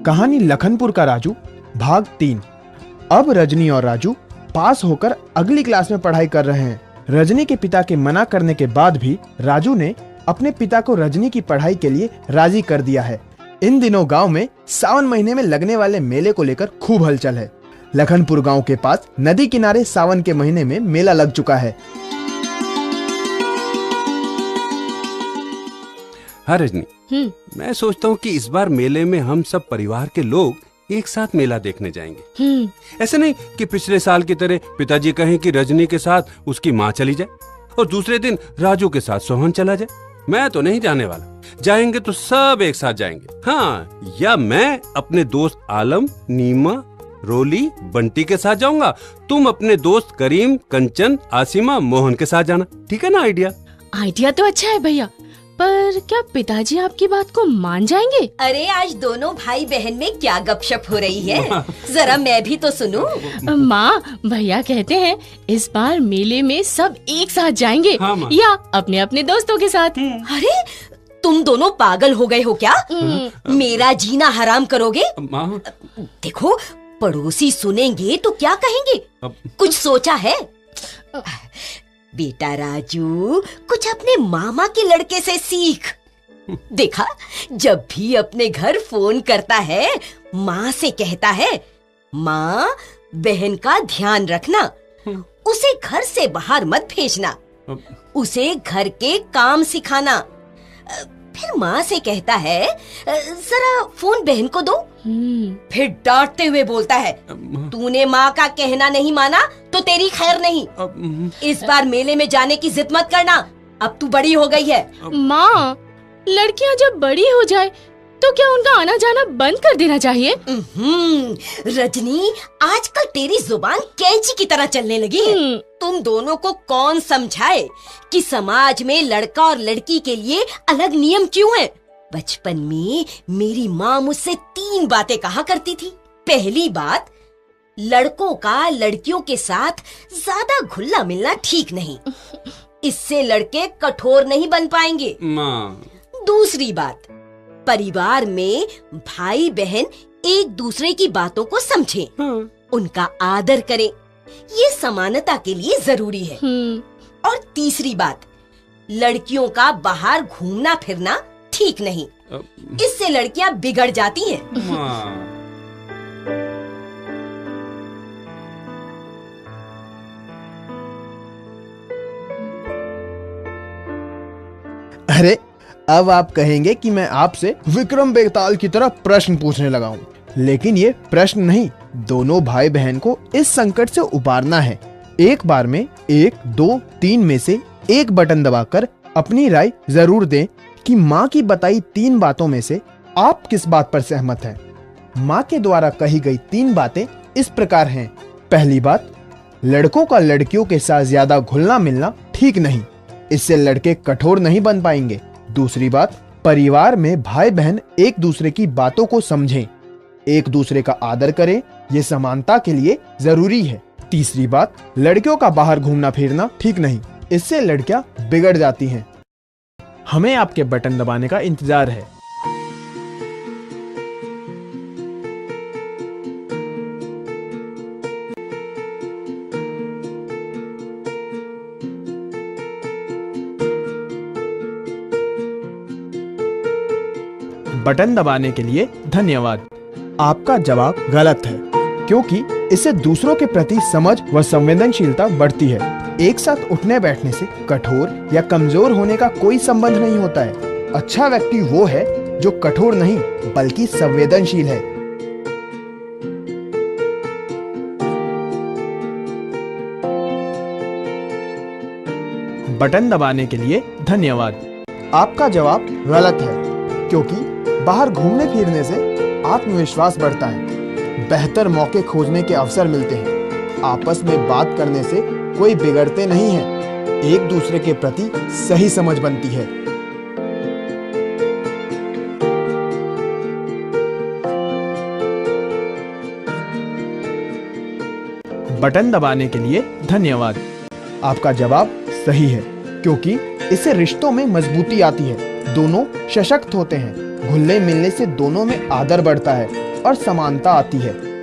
कहानी लखनपुर का राजू भाग 3। अब रजनी और राजू पास होकर अगली क्लास में पढ़ाई कर रहे हैं। रजनी के पिता के मना करने के बाद भी राजू ने अपने पिता को रजनी की पढ़ाई के लिए राजी कर दिया है। इन दिनों गांव में सावन महीने में लगने वाले मेले को लेकर खूब हलचल है। लखनपुर गांव के पास नदी किनारे सावन के महीने में मेला लग चुका है। हाँ रजनी, मैं सोचता हूँ कि इस बार मेले में हम सब परिवार के लोग एक साथ मेला देखने जाएंगे। ऐसे नहीं कि पिछले साल की तरह पिताजी कहें कि रजनी के साथ उसकी माँ चली जाए और दूसरे दिन राजू के साथ सोहन चला जाए। मैं तो नहीं जाने वाला। जाएंगे तो सब एक साथ जाएंगे। हाँ, या मैं अपने दोस्त आलम, नीमा, रोली, बंटी के साथ जाऊंगा। तुम अपने दोस्त करीम, कंचन, आसिमा, मोहन के साथ जाना। ठीक है ना? आइडिया तो अच्छा है भैया, पर क्या पिताजी आपकी बात को मान जाएंगे? अरे आज दोनों भाई बहन में क्या गपशप हो रही है, जरा मैं भी तो सुनूं। माँ, भैया कहते हैं इस बार मेले में सब एक साथ जाएंगे। हाँ, या अपने अपने दोस्तों के साथ। अरे तुम दोनों पागल हो गए हो क्या? मेरा जीना हराम करोगे? देखो, पड़ोसी सुनेंगे तो क्या कहेंगे? कुछ सोचा है? बेटा राजू, कुछ अपने मामा के लड़के से सीख। देखा, जब भी अपने घर फोन करता है माँ से कहता है, माँ बहन का ध्यान रखना, उसे घर से बाहर मत भेजना, उसे घर के काम सिखाना। फिर माँ से कहता है, जरा फोन बहन को दो। फिर डांटते हुए बोलता है, तूने माँ का कहना नहीं माना तो तेरी खैर नहीं। इस बार मेले में जाने की जिद मत करना, अब तू बड़ी हो गई है। माँ, लड़कियाँ जब बड़ी हो जाए तो क्या उनका आना जाना बंद कर देना चाहिए? रजनी, आजकल तेरी जुबान कैंची की तरह चलने लगी है। तुम दोनों को कौन समझाए कि समाज में लड़का और लड़की के लिए अलग नियम क्यों है? बचपन में मेरी माँ मुझसे 3 बातें कहा करती थी। पहली बात, लड़कों का लड़कियों के साथ ज्यादा घुलना मिलना ठीक नहीं, इससे लड़के कठोर नहीं बन पाएंगे। दूसरी बात, परिवार में भाई बहन एक दूसरे की बातों को समझें, उनका आदर करें, ये समानता के लिए जरूरी है। और तीसरी बात, लड़कियों का बाहर घूमना फिरना ठीक नहीं, इससे लड़कियां बिगड़ जाती हैं। अरे अब आप कहेंगे कि मैं आपसे विक्रम बेताल की तरह प्रश्न पूछने लगा हूँ, लेकिन ये प्रश्न नहीं, दोनों भाई बहन को इस संकट से उबारना है। एक बार में 1, 2, 3 में से एक बटन दबाकर अपनी राय जरूर दें कि माँ की बताई 3 बातों में से आप किस बात पर सहमत हैं। माँ के द्वारा कही गई 3 बातें इस प्रकार हैं। पहली बात, लड़कों का लड़कियों के साथ ज्यादा घुलना मिलना ठीक नहीं, इससे लड़के कठोर नहीं बन पाएंगे। दूसरी बात, परिवार में भाई बहन एक दूसरे की बातों को समझें, एक दूसरे का आदर करें, ये समानता के लिए जरूरी है। तीसरी बात, लड़कियों का बाहर घूमना फिरना ठीक नहीं, इससे लड़कियां बिगड़ जाती हैं। हमें आपके बटन दबाने का इंतजार है। बटन दबाने के लिए धन्यवाद। आपका जवाब गलत है, क्योंकि इससे दूसरों के प्रति समझ व संवेदनशीलता बढ़ती है। एक साथ उठने बैठने से कठोर या कमजोर होने का कोई संबंध नहीं होता है। अच्छा व्यक्ति वो है जो कठोर नहीं बल्कि संवेदनशील है। बटन दबाने के लिए धन्यवाद। आपका जवाब गलत है, क्योंकि बाहर घूमने फिरने से आत्मविश्वास बढ़ता है, बेहतर मौके खोजने के अवसर मिलते हैं, आपस में बात करने से कोई बिगड़ते नहीं हैं, एक दूसरे के प्रति सही समझ बनती है। बटन दबाने के लिए धन्यवाद। आपका जवाब सही है, क्योंकि इससे रिश्तों में मजबूती आती है, दोनों सशक्त होते हैं, घुलने मिलने से दोनों में आदर बढ़ता है और समानता आती है।